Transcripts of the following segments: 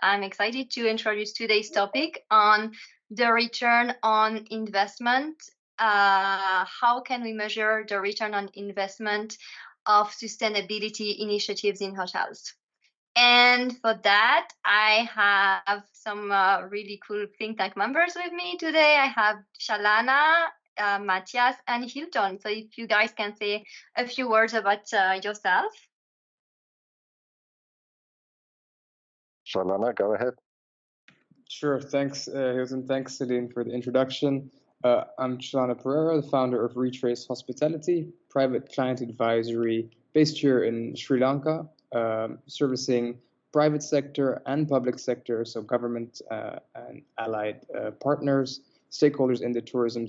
I'm excited to introduce today's topic on the return on investment. How can we measure the return on investment of sustainability initiatives in hotels? And for that, I have some really cool think tank members with me today. I have Shalana, Matthias, and Hilton. So if you guys can say a few words about yourself. Shalana, go ahead. Sure. Thanks, Hilton. Thanks, Celine, for the introduction. I'm Shalana Pereira, the founder of Retrace Hospitality, private client advisory based here in Sri Lanka, servicing private sector and public sector, so government and allied partners, stakeholders in the tourism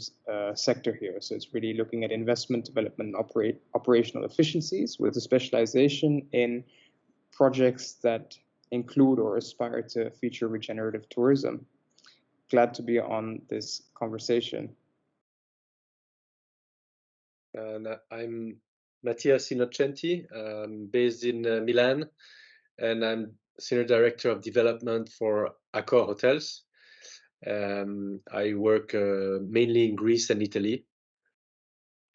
sector here. So it's really looking at investment, development, and operational efficiencies with a specialization in projects that include or aspire to feature regenerative tourism. Glad to be on this conversation. And I'm Mattias Innocenti, based in Milan, and I'm Senior Director of Development for Accor Hotels. I work mainly in Greece and Italy.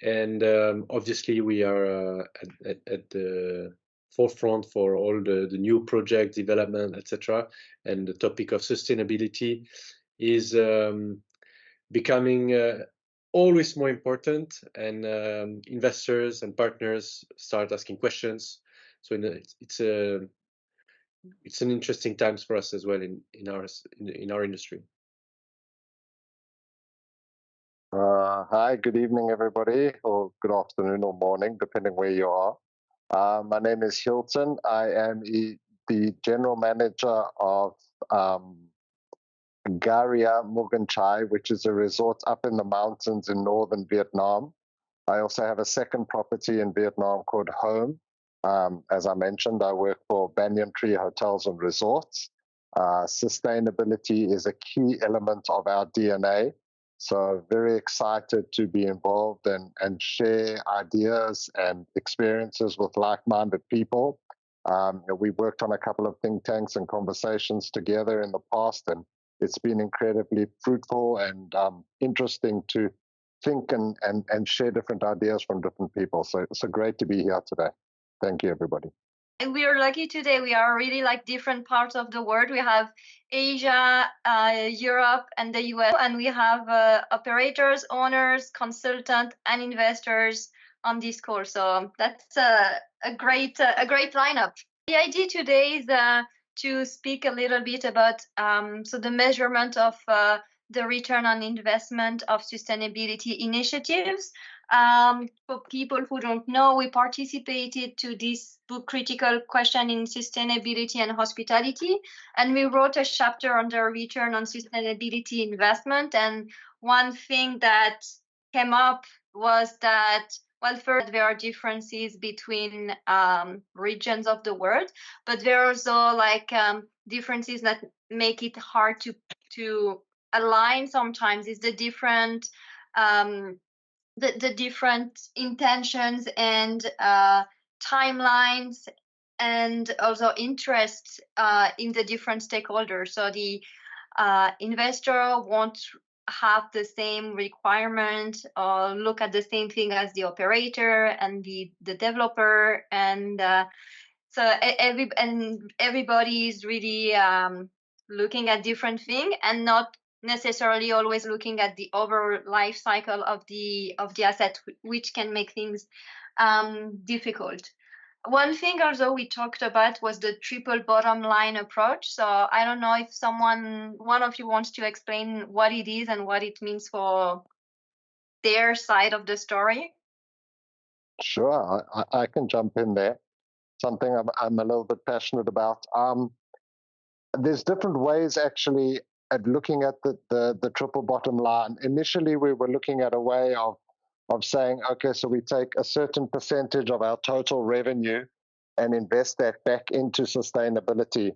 And obviously we are at the forefront for all the new project development, etc. And the topic of sustainability is becoming always more important, and investors and partners start asking questions. So it's an interesting times for us as well in our industry. Hi, good evening, everybody, or good afternoon or morning, depending where you are. My name is Hilton. I am the general manager of Garia Muganchai, which is a resort up in the mountains in northern Vietnam. I also have a second property in Vietnam called Home. As I mentioned, I work for Banyan Tree Hotels and Resorts. Sustainability is a key element of our DNA. So very excited to be involved and share ideas and experiences with like-minded people. We've worked on a couple of think tanks and conversations together in the past, and it's been incredibly fruitful and interesting to think and share different ideas from different people. So it's great to be here today. Thank you, everybody. And we are lucky today. We are really like different parts of the world. We have Asia, Europe, and the US, and we have operators, owners, consultants, and investors on this call. So that's a great lineup. The idea today is to speak a little bit about so the measurement of the return on investment of sustainability initiatives. For people who don't know, we participated to this book, Critical Question in Sustainability and Hospitality, and we wrote a chapter on the return on sustainability investment. And one thing that came up was that, well, first, there are differences between regions of the world, but there are also like differences that make it hard to align sometimes. Is the different the different intentions and timelines, and also interests in the different stakeholders. So the investor won't have the same requirement or look at the same thing as the operator and the developer, and so everybody is really looking at different things and not necessarily always looking at the overall life cycle of the asset, which can make things difficult. One thing also we talked about was the triple bottom line approach. So I don't know if one of you wants to explain what it is and what it means for their side of the story. Sure, I can jump in there. Something I'm a little bit passionate about. There's different ways actually at looking at the triple bottom line. Initially, we were looking at a way of saying, okay, so we take a certain percentage of our total revenue and invest that back into sustainability.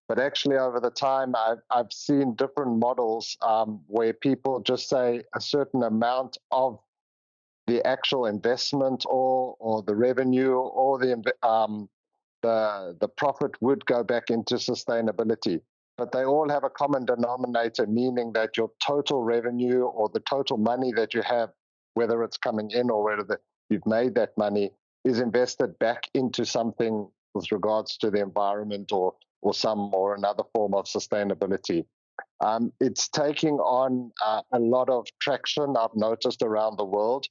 But actually, over the time, I've seen different models where people just say a certain amount of the actual investment or the revenue or the profit would go back into sustainability. but they all have a common denominator, meaning that your total revenue or the total money that you have, whether it's coming in or whether you've made that money, is invested back into something with regards to the environment or some or another form of sustainability. It's taking on a lot of traction, I've noticed, around the world.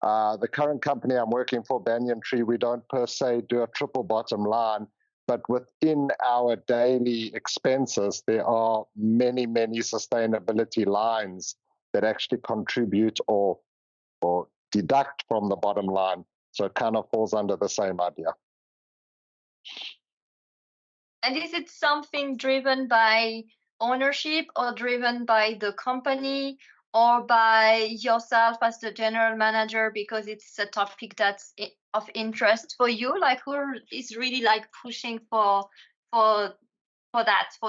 The current company I'm working for, Banyan Tree, we don't per se do a triple bottom line, but within our daily expenses, there are many, many sustainability lines that actually contribute or deduct from the bottom line. So it kind of falls under the same idea. And is it something driven by ownership or driven by the company or by yourself as the general manager, because it's a topic that's of interest for you? Like, who is really like pushing for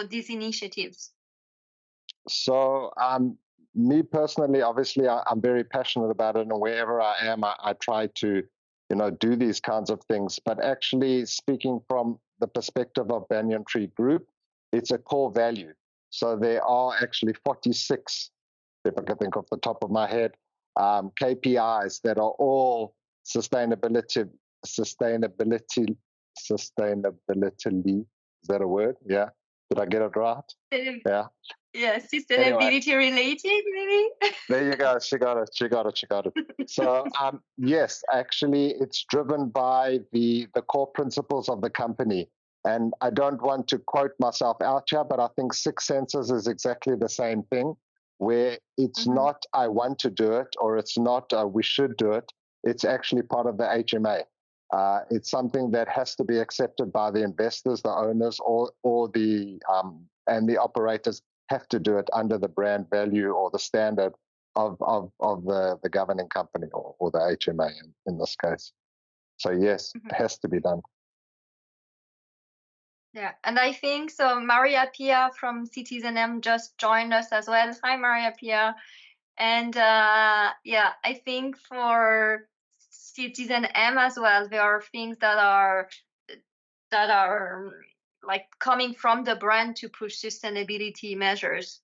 these initiatives? So me personally, obviously, I'm very passionate about it, and wherever I am, I try to, do these kinds of things. But actually, speaking from the perspective of Banyan Tree Group, it's a core value. So there are actually 46, if I can think off the top of my head, KPIs that are all sustainability. Is that a word? Yeah. Did I get it right? Yeah. Yeah, sustainability related, maybe. There you go. She got it. So yes, actually, it's driven by the core principles of the company. And I don't want to quote myself out here, but I think Six Senses is exactly the same thing, where it's not I want to do it or it's not we should do it. It's actually part of the HMA. It's something that has to be accepted by the investors, the owners, or the and the operators have to do it under the brand value or the standard of the governing company or the HMA in this case. So yes, it has to be done. Yeah, and I think so. Maria Pia from Citizen M just joined us as well. Hi, Maria Pia. And yeah, I think for Citizen M as well, there are things that are like coming from the brand to push sustainability measures.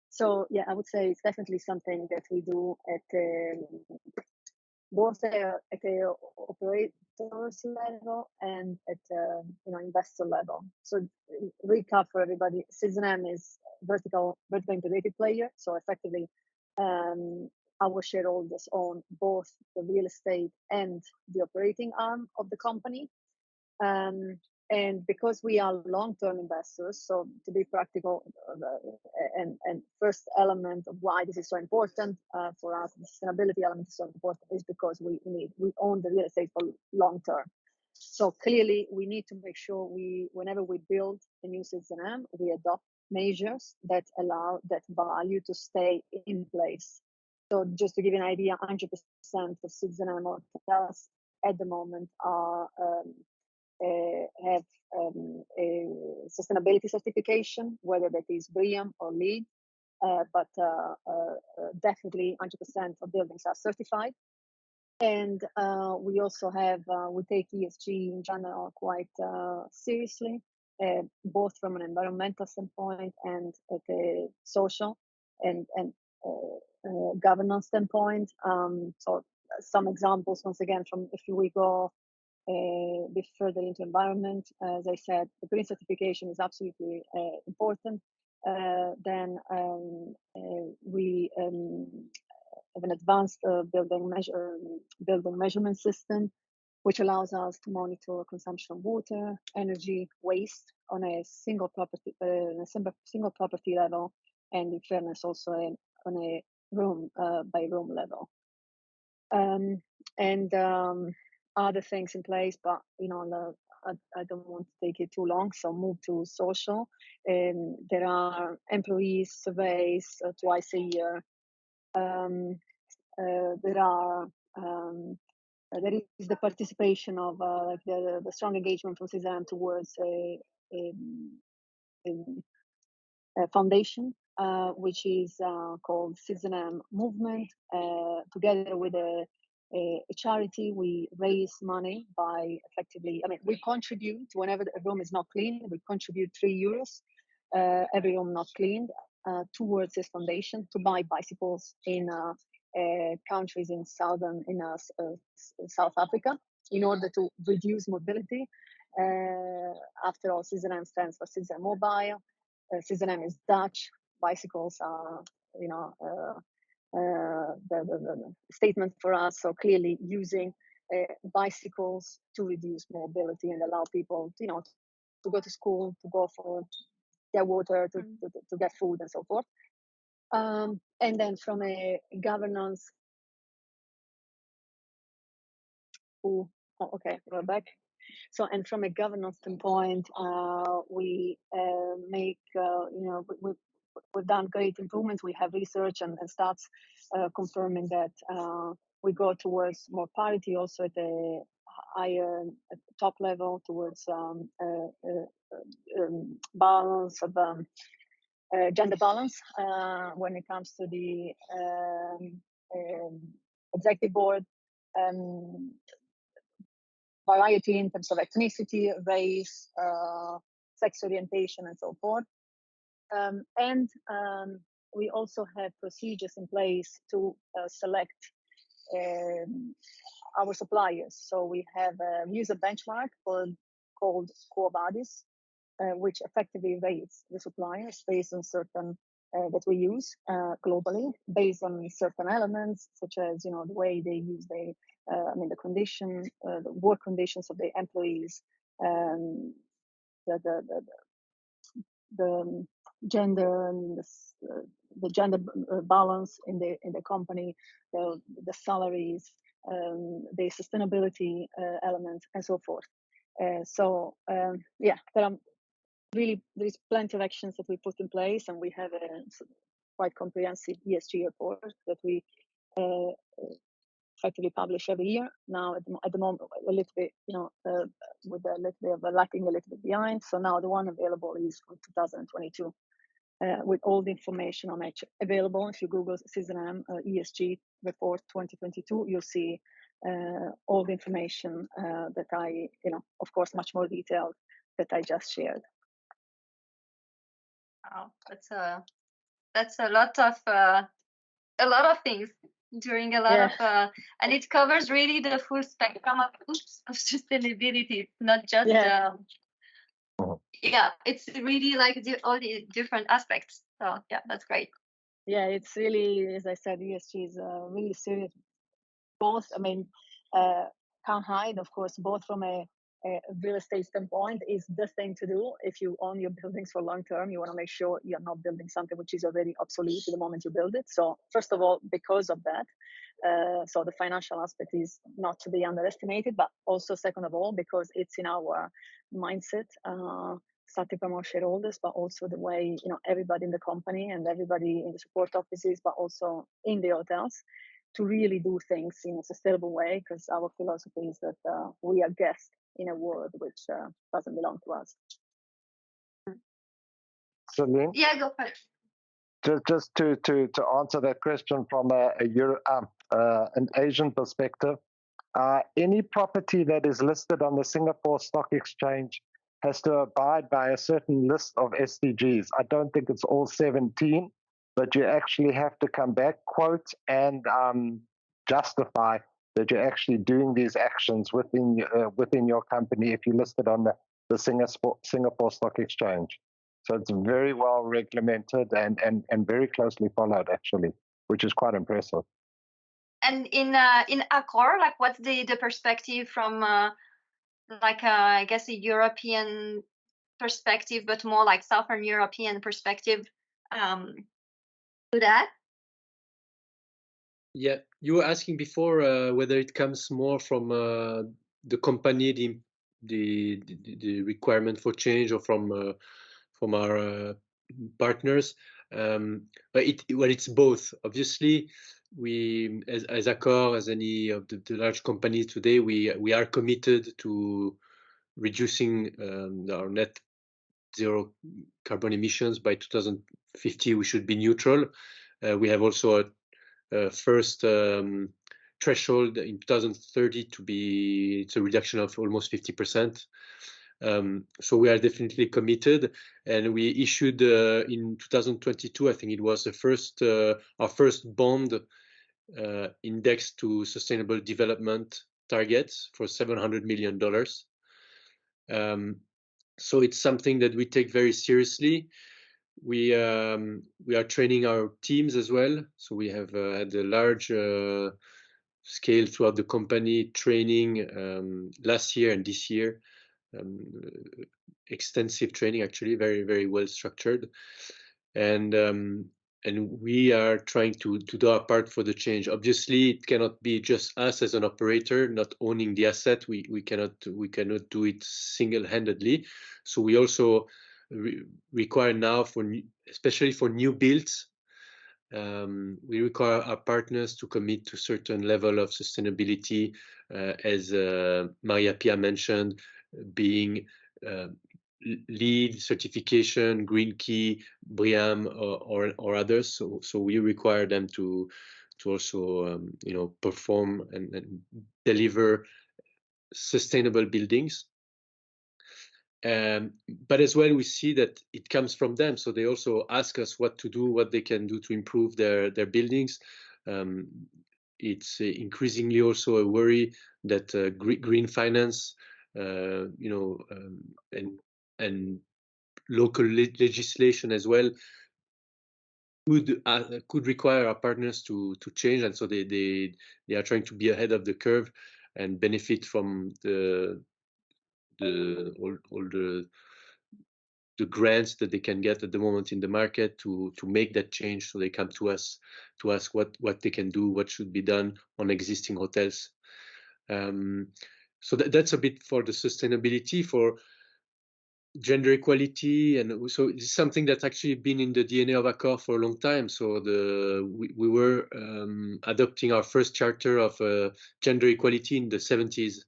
So yeah, I would say it's definitely something that we do at both at the operators level and at investor level. So recap for everybody: Citizen M is vertical integrated player. So effectively, our shareholders own both the real estate and the operating arm of the company. And because we are long-term investors, so to be practical, and first element of why this is so important for us, the sustainability element is so important, is because we own the real estate for long-term. So clearly, we need to make sure whenever we build a new Citizen M, we adopt measures that allow that value to stay in place. So just to give you an idea, 100% of Citizen M hotels at the moment are have a sustainability certification, whether that is BREEAM or LEED, but definitely 100% of buildings are certified. And we also have, we take ESG in general quite seriously, both from an environmental standpoint and at a social and governance standpoint. So some examples, once again, from if we go a bit further into environment, as I said, the green certification is absolutely important. Then we have an advanced building measurement system, which allows us to monitor consumption of water, energy, waste on a single property level, and in fairness also on a room by room level. Other things in place, but I don't want to take it too long, so move to social. There are employee surveys twice a year. There is the participation of like the strong engagement from Citizen M towards a foundation, which is called Citizen M Movement. Together with a charity, we raise money by effectively, we contribute whenever a room is not clean, we contribute €3 Every Home Not Cleaned, towards this foundation to buy bicycles in countries in South Africa in order to reduce mobility. After all, CZM stands for CZM Mobile. CZM is Dutch. Bicycles are, the statement for us. So clearly using bicycles to reduce mobility and allow people, to go to school, to go for their water, to get food and so forth. And then from a governance, okay, we're back. So, and from a governance standpoint, we make, we've done great improvements. We have research and stats confirming that we go towards more parity also at the higher, at the top level, towards balance of gender balance when it comes to the executive board, variety in terms of ethnicity, race, sex orientation, and so forth. And we also have procedures in place to select our suppliers. So we have a user benchmark called Core Bodies, which effectively rates the suppliers based on certain that we use globally, based on certain elements such as the way they use the condition, the work conditions of the employees, the gender and the gender balance in the company, the salaries, the sustainability elements, and so forth. There's plenty of actions that we put in place, and we have a quite comprehensive ESG report that we effectively publish every year. Now at the moment a little bit, with a little bit of lagging a little bit behind. So now the one available is from 2022, with all the information on it available. If you Google CZM ESG report 2022, you'll see all the information that I, of course, much more detailed that I just shared. Wow, that's a lot of things doing a lot of and it covers really the full spectrum of sustainability, not just it's really like all the different aspects. So yeah, that's great. Yeah, it's really, as I said, ESG is really serious. Both, can't hide, of course, both from a real estate standpoint is the thing to do. If you own your buildings for long term, you want to make sure you're not building something which is already obsolete the moment you build it. So first of all, because of that, so the financial aspect is not to be underestimated, but also second of all, because it's in our mindset, starting from our shareholders, but also the way, everybody in the company and everybody in the support offices, but also in the hotels, to really do things in a sustainable way, because our philosophy is that we are guests in a world which doesn't belong to us. Celine? Yeah, go for it. Just to answer that question from an Asian perspective, any property that is listed on the Singapore Stock Exchange has to abide by a certain list of SDGs. I don't think it's all 17, but you actually have to come back, quote, and justify that you're actually doing these actions within your company if you listed on the Singapore Stock Exchange. So it's very well regulated and very closely followed, actually, which is quite impressive. And in Accor, like, what's the perspective from I guess a European perspective, but more like Southern European perspective to that? Yeah, you were asking before whether it comes more from the company, the requirement for change, or from our partners. But it's both. Obviously, we as Accor, as any of the large companies today, we are committed to reducing our net zero carbon emissions by 2050. We should be neutral. We have also a first threshold in 2030 it's a reduction of almost 50%. So we are definitely committed, and we issued in 2022, I think it was our first bond indexed to sustainable development targets for $700 million. So it's something that we take very seriously. We are training our teams as well. So we have had a large scale throughout the company training last year and this year. Extensive training, actually, very, very well structured. And we are trying to do our part for the change. Obviously, it cannot be just us as an operator not owning the asset. We cannot do it single-handedly. So we also require now, especially for new builds, we require our partners to commit to a certain level of sustainability, as Maria Pia mentioned, being LEED certification, Green Key, BREEAM, or others. So we require them to also perform and deliver sustainable buildings. But as well, we see that it comes from them. So they also ask us what to do, what they can do to improve their buildings. It's increasingly also a worry that green finance, and local legislation as well could require our partners to change, and so they are trying to be ahead of the curve and benefit from all the grants that they can get at the moment in the market to make that change. So they come to us to ask what they can do, what should be done on existing hotels. So that's a bit for the sustainability. For gender equality, and so it's something that's actually been in the DNA of Accor for a long time. So we were adopting our first charter of gender equality in the 70s.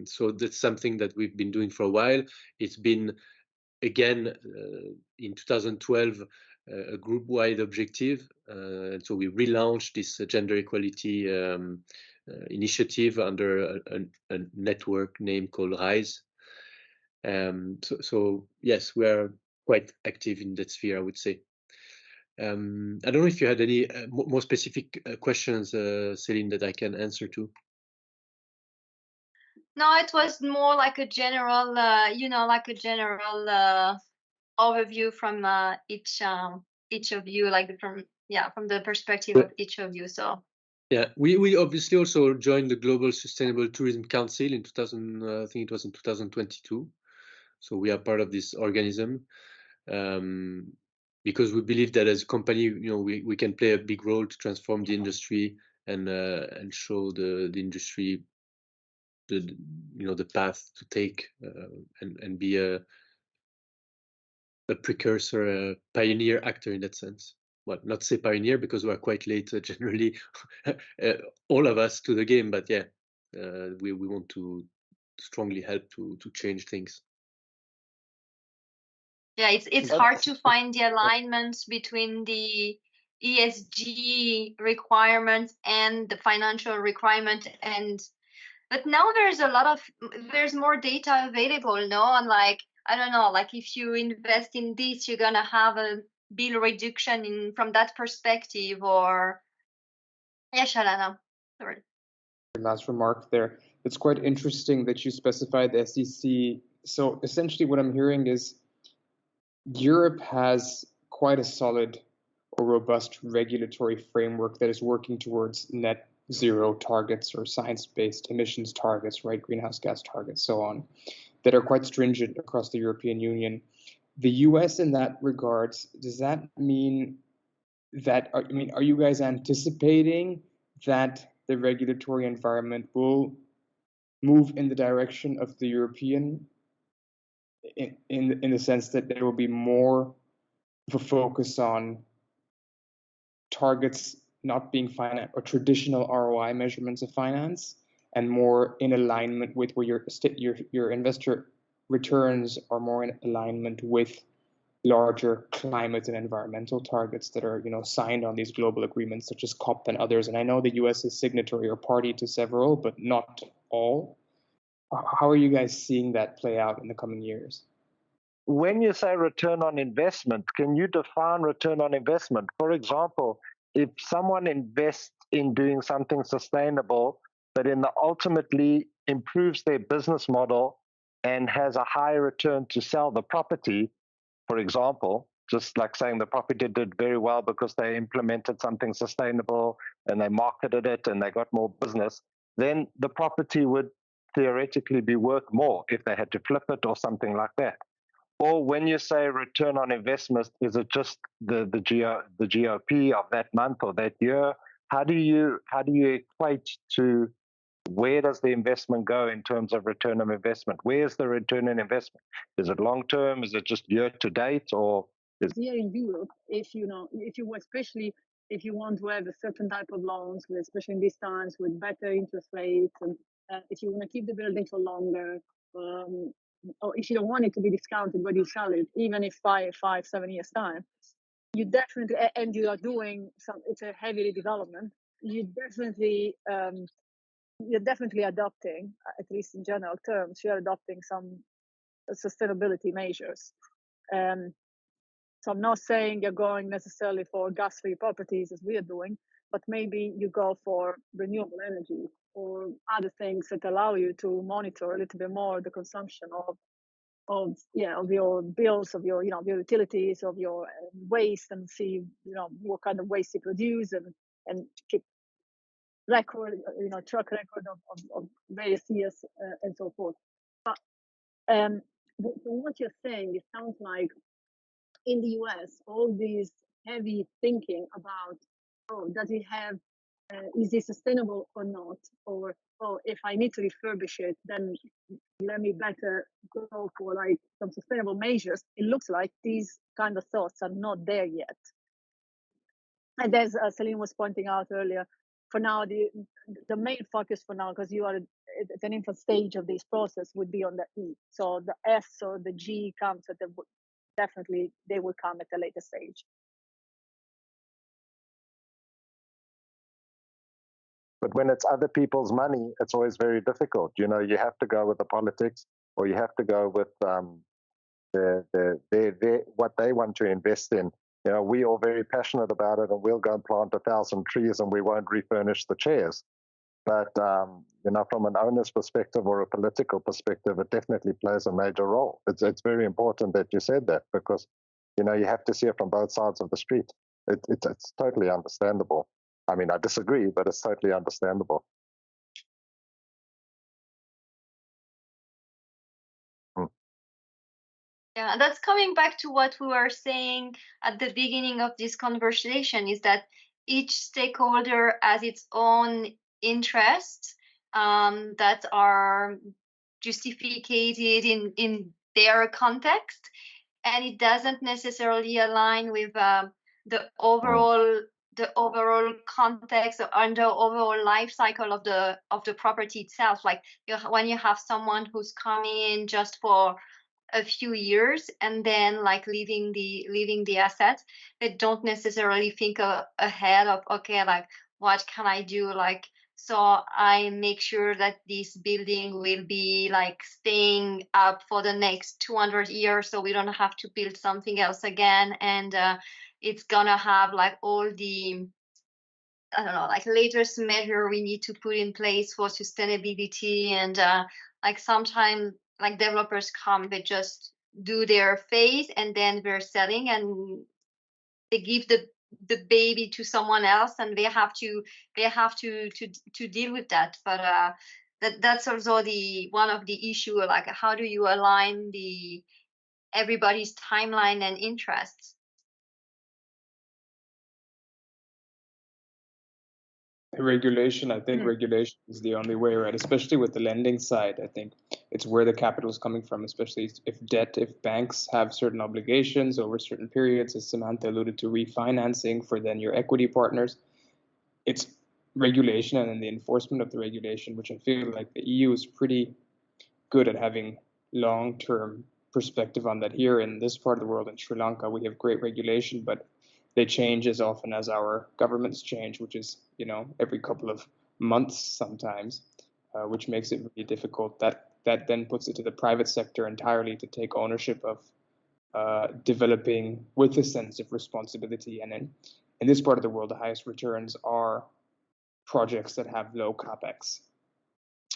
So that's something that we've been doing for a while. It's been again in 2012 a group-wide objective, and so we relaunched this gender equality initiative under a network name called RISE. So yes, we are quite active in that sphere, I would say. I don't know if you had any more specific questions, Celine, that I can answer to. No, it was more like a general, overview from each of you, like from the perspective of each of you. So yeah, we obviously also joined the Global Sustainable Tourism Council in 2000. I think it was in 2022. So we are part of this organism, because we believe that as a company, we can play a big role to transform the industry and show the industry the path to take, and be a precursor, a pioneer actor in that sense. Well, not say pioneer because we are quite late generally, all of us, to the game, but yeah, we want to strongly help to change things. yeah, it's hard to find the alignments between the ESG requirements and the financial requirement, but now there's more data available, no? And like, I don't know, like if you invest in this, you're gonna have a bill reduction from that perspective, or yeah, Shalana, sorry. Last remark there. It's quite interesting that you specified the SEC. So essentially what I'm hearing is Europe has quite a solid or robust regulatory framework that is working towards net zero targets or science-based emissions targets, right? Greenhouse gas targets, so on, that are quite stringent across the European Union. The US in that regards, does that mean that, are you guys anticipating that the regulatory environment will move in the direction of the European, in the sense that there will be more of a focus on targets not being finance or traditional ROI measurements of finance, and more in alignment with where your investor returns are more in alignment with larger climate and environmental targets that are signed on these global agreements such as COP and others. And I know the US is signatory or party to several, but not all. How are you guys seeing that play out in the coming years? When you say return on investment, can you define return on investment? For example, if someone invests in doing something sustainable, but ultimately improves their business model and has a higher return to sell the property, for example, just like saying the property did very well because they implemented something sustainable and they marketed it and they got more business, then the property would theoretically be worth more if they had to flip it or something like that. Or when you say return on investment, is it just the GOP of that month or that year? How do you equate to where does the investment go in terms of return on investment? Where's the return on investment? Is it long term? Is it just year to date? Or is here in Europe, if you especially if you want to have a certain type of loans, especially in these times with better interest rates, and if you want to keep the building for longer, or if you don't want it to be discounted when you sell it, even if by 5-7 years time, you definitely, and you are doing it's a heavy development, you're definitely adopting, at least in general terms, you're adopting some sustainability measures. So I'm not saying you're going necessarily for gas-free properties as we are doing, but maybe you go for renewable energy or other things that allow you to monitor a little bit more the consumption of your bills, of your your utilities, of your waste, and see what kind of waste you produce, and keep record, track record of various years, and so forth. But from what you're saying, it sounds like in the US, all this heavy thinking about, does it have, is it sustainable or not? Or, if I need to refurbish it, then let me better go for like some sustainable measures. It looks like these kind of thoughts are not there yet. And as Celine was pointing out earlier, for now, the main focus for now, because you are at an infant stage of this process, would be on the E. So the S or the G comes at definitely they will come at a later stage. But when it's other people's money, it's always very difficult. You have to go with the politics, or you have to go with what they want to invest in. We're all very passionate about it, and we'll go and plant 1,000 trees, and we won't refurnish the chairs. But from an owner's perspective or a political perspective, it definitely plays a major role. It's very important that you said that, because you have to see it from both sides of the street. It's totally understandable. I mean, I disagree, but it's totally understandable. Yeah, that's coming back to what we were saying at the beginning of this conversation, is that each stakeholder has its own interests that are justified in their context, and it doesn't necessarily align with the overall context and the overall life cycle of the property itself. Like when you have someone who's coming in just for a few years and then like leaving the assets, they don't necessarily think ahead of, okay, like what can I do, like so I make sure that this building will be like staying up for the next 200 years, so we don't have to build something else again, and it's gonna have like all the, I don't know, like latest measure we need to put in place for sustainability. And like sometimes like developers come, they just do their phase and then they're selling, and they give the baby to someone else, and they have to deal with that. But that's also the one of the issue, like how do you align everybody's timeline and interests? Regulation, I think regulation is the only way, right? Especially with the lending side, I think it's where the capital is coming from, especially if banks have certain obligations over certain periods, as Samantha alluded to, refinancing for then your equity partners. It's regulation and then the enforcement of the regulation, which I feel like the EU is pretty good at having long-term perspective on that. Here in this part of the world, in Sri Lanka, we have great regulation, but they change as often as our governments change, which is every couple of months sometimes, which makes it really difficult. That that then puts it to the private sector entirely to take ownership of developing with a sense of responsibility. And in this part of the world, the highest returns are projects that have low capex,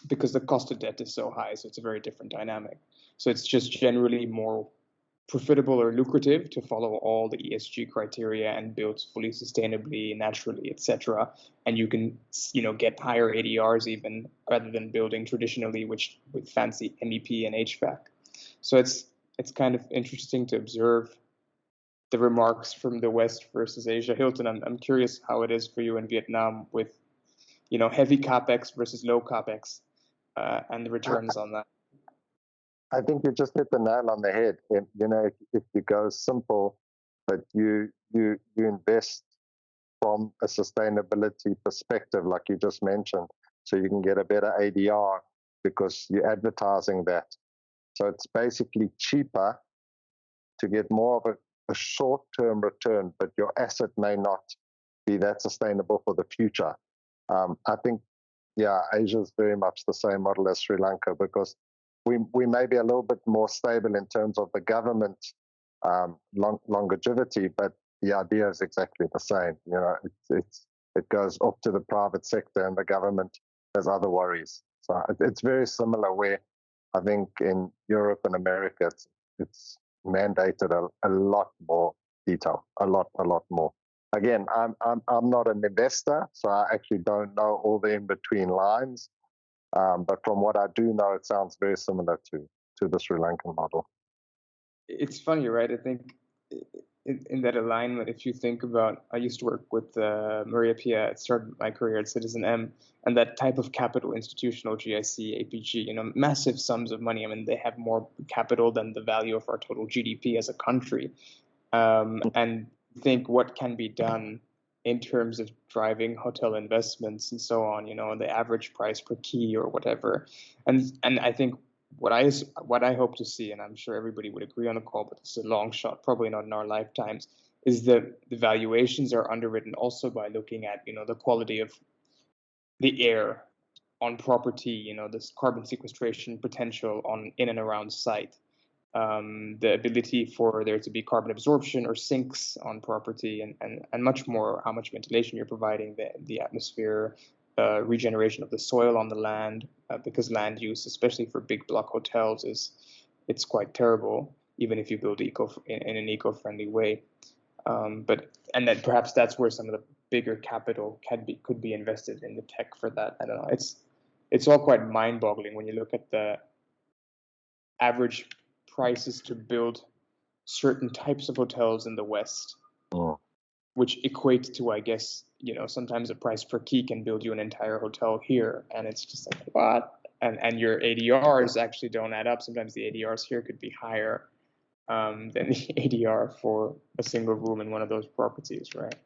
because the cost of debt is so high. So it's a very different dynamic. So it's just generally more profitable or lucrative to follow all the ESG criteria and build fully sustainably, naturally, etc. And you can, get higher ADRs even, rather than building traditionally, which with fancy MEP and HVAC. So it's kind of interesting to observe the remarks from the West versus Asia. Hilton, I'm curious how it is for you in Vietnam with, heavy capex versus low capex, and the returns on that. I think you just hit the nail on the head. And, if you go simple, but you invest from a sustainability perspective, like you just mentioned, so you can get a better ADR because you're advertising that. So it's basically cheaper to get more of a short-term return, but your asset may not be that sustainable for the future. I think, Asia is very much the same model as Sri Lanka, because we may be a little bit more stable in terms of the government longevity, but the idea is exactly the same. It goes up to the private sector, and the government has other worries. So it's very similar, where I think in Europe and America it's mandated a lot more detail, a lot more. Again, I'm not an investor, so I actually don't know all the in-between lines. But from what I do know, it sounds very similar to the Sri Lankan model. It's funny, right? I think in that alignment, if you think about, I used to work with Maria Pia, I started my career at Citizen M, and that type of capital, institutional GIC, APG, massive sums of money. I mean, they have more capital than the value of our total GDP as a country. And think what can be done in terms of driving hotel investments and so on, the average price per key or whatever. And I think what I hope to see, and I'm sure everybody would agree on the call, but this is a long shot, probably not in our lifetimes, is that the valuations are underwritten also by looking at, the quality of the air on property, this carbon sequestration potential in and around site. The ability for there to be carbon absorption or sinks on property, and much more, how much ventilation you're providing, the atmosphere, regeneration of the soil on the land, because land use, especially for big block hotels, it's quite terrible, even if you build in an eco-friendly way. And then perhaps that's where some of the bigger capital could be invested in the tech for that. I don't know. It's all quite mind-boggling when you look at the average prices to build certain types of hotels in the West, which equate to, I guess, sometimes a price per key can build you an entire hotel here, and it's just like, what? And your ADRs actually don't add up. Sometimes the ADRs here could be higher than the ADR for a single room in one of those properties, right?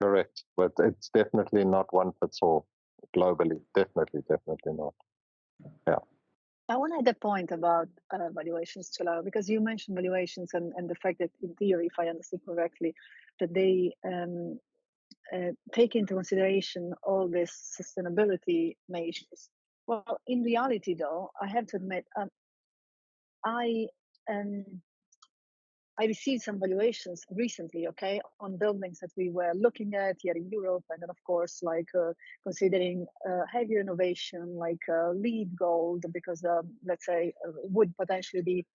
Correct, but it's definitely not one fits all globally. Definitely not. Yeah. I want to add a point about valuations, Chala, because you mentioned valuations and the fact that, in theory, if I understood correctly, that they take into consideration all these sustainability measures. Well, in reality, though, I have to admit, I received some valuations recently, okay, on buildings that we were looking at here in Europe, and then of course, like considering heavy renovation, like LEED Gold, because let's say would potentially be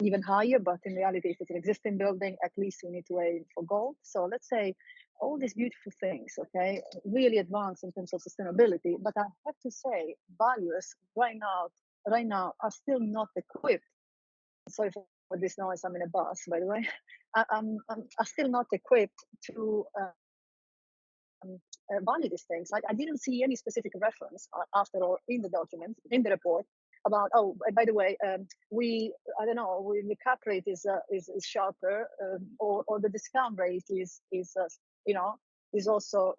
even higher, but in reality, if it's an existing building, at least we need to aim for gold. So let's say all these beautiful things, okay, really advanced in terms of sustainability. But I have to say, valuers right now are still not equipped. Sorry for this noise, I'm in a bus, by the way. I'm still not equipped to value these things. I didn't see any specific reference, after all, in the document, in the report, about, oh, by the way, the cap rate is sharper, or the discount rate is also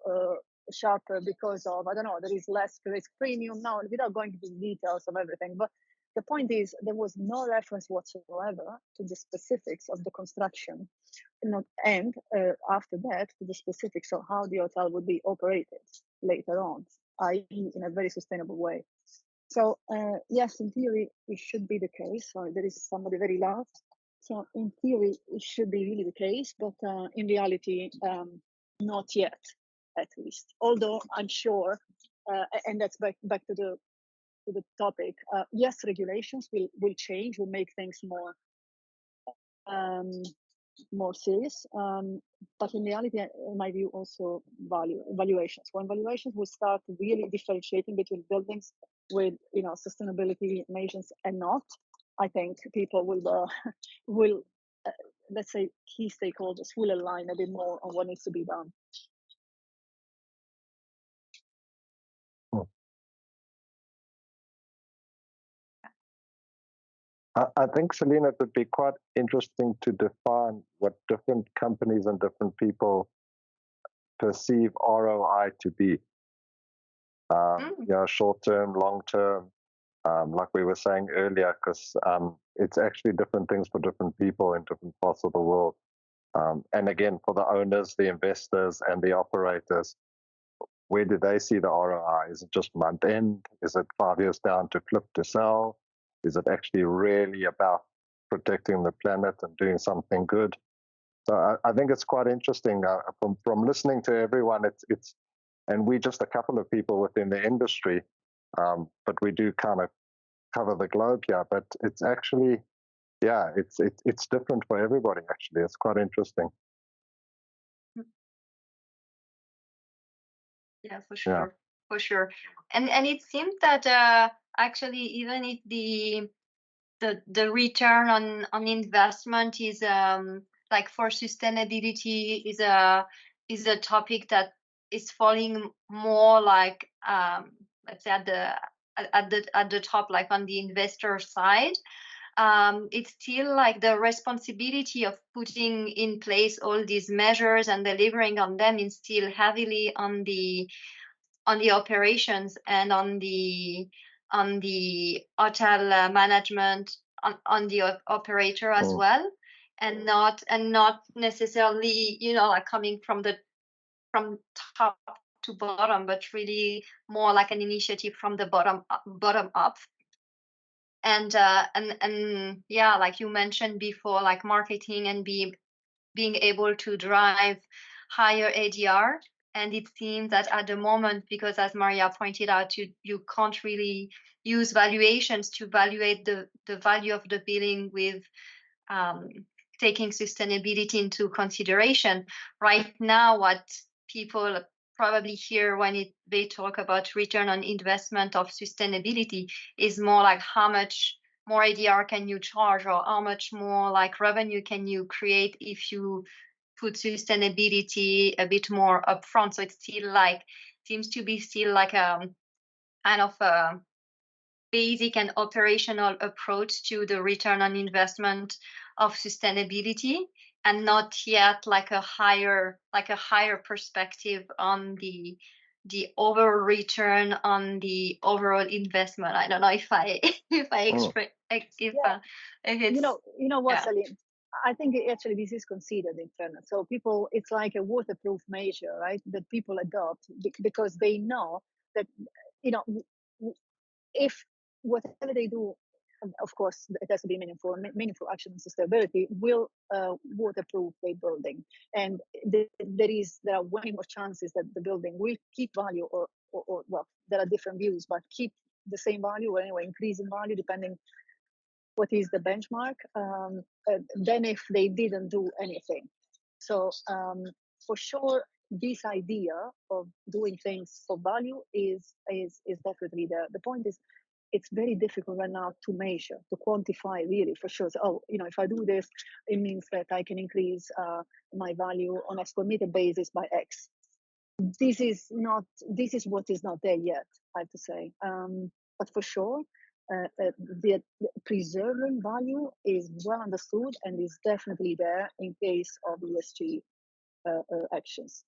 sharper because of, there is less risk premium. Now, without going into the details of everything, but the point is, there was no reference whatsoever to the specifics of the construction, and after that, to the specifics of how the hotel would be operated later on. i.e. in a very sustainable way. So yes, in theory, it should be the case. So there is somebody very loud. So in theory, it should be really the case, but in reality, not yet, at least. Although I'm sure, and that's back to the topic. Yes, regulations will change, will make things more serious. But in reality, in my view, also valuations. When valuations will start really differentiating between buildings with sustainability measures and not, I think people will let's say key stakeholders will align a bit more on what needs to be done. I think, Selina, it would be quite interesting to define what different companies and different people perceive ROI to be. Short term, long term, like we were saying earlier, because it's actually different things for different people in different parts of the world. And again, for the owners, the investors, and the operators, where do they see the ROI? Is it just month end? Is it 5 years down to flip to sell? Is it actually really about protecting the planet and doing something good? So I think it's quite interesting from listening to everyone. It's and we're just a couple of people within the industry, but we do kind of cover the globe here. But it's actually, it's different for everybody. Actually, it's quite interesting. Yeah, for sure, for sure. And it seems that actually, even if the return on investment is like for sustainability is a topic that is falling more like let's say at the top, like on the investor side. It's still like the responsibility of putting in place all these measures and delivering on them is still heavily on the operations and on the hotel management, on the operator as well, and not necessarily like coming from top to bottom, but really more like an initiative from the bottom up. And yeah, like you mentioned before, like marketing and being able to drive higher ADR. And it seems that at the moment, because as Maria pointed out, you can't really use valuations to evaluate the value of the building with taking sustainability into consideration. Right now, what people probably hear when they talk about return on investment of sustainability is more like how much more ADR can you charge, or how much more like revenue can you create if you put sustainability a bit more upfront. So it's still like seems to be still like a kind of a basic and operational approach to the return on investment of sustainability, and not yet like a higher perspective on the overall return on the overall investment. I don't know if I express if it's you know what, Celine? I think actually this is considered in fairness. So people, it's like a waterproof measure, right? That people adopt because they know that if whatever they do, of course, it has to be meaningful action and sustainability will waterproof a building, and there are way more chances that the building will keep value, or well, there are different views, but keep the same value, or anyway increase in value depending what is the benchmark, than if they didn't do anything. So for sure, this idea of doing things for value is definitely there. The point is, it's very difficult right now to measure, to quantify really for sure. So, if I do this, it means that I can increase my value on a square meter basis by X. This is what is not there yet, I have to say. But for sure, the preserving value is well understood and is definitely there in case of ESG actions.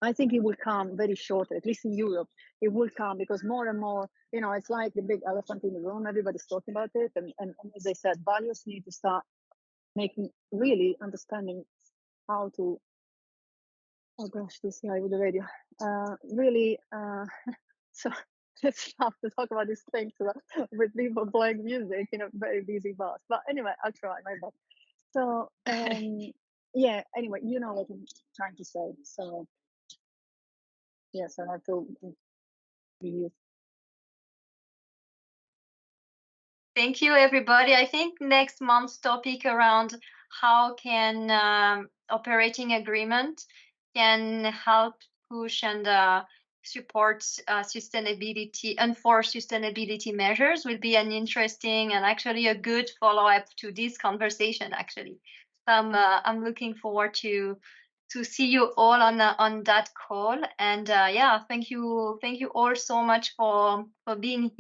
I think it will come very shortly, at least in Europe. It will come because more and more, it's like the big elephant in the room. Everybody's talking about it. And as I said, values need to start really understanding how to Oh gosh, this guy with the radio. Really, so it's tough to talk about these things with people playing music in a very busy bus. But anyway, I'll try my best. So, yeah, anyway, you know what I'm trying to say. So, yes, I have to review. Thank you, everybody. I think next month's topic around how can operating agreement can help push and support sustainability, enforce sustainability measures will be an interesting and actually a good follow-up to this conversation. Actually, I'm looking forward to see you all on that call. And yeah, thank you all so much for being here.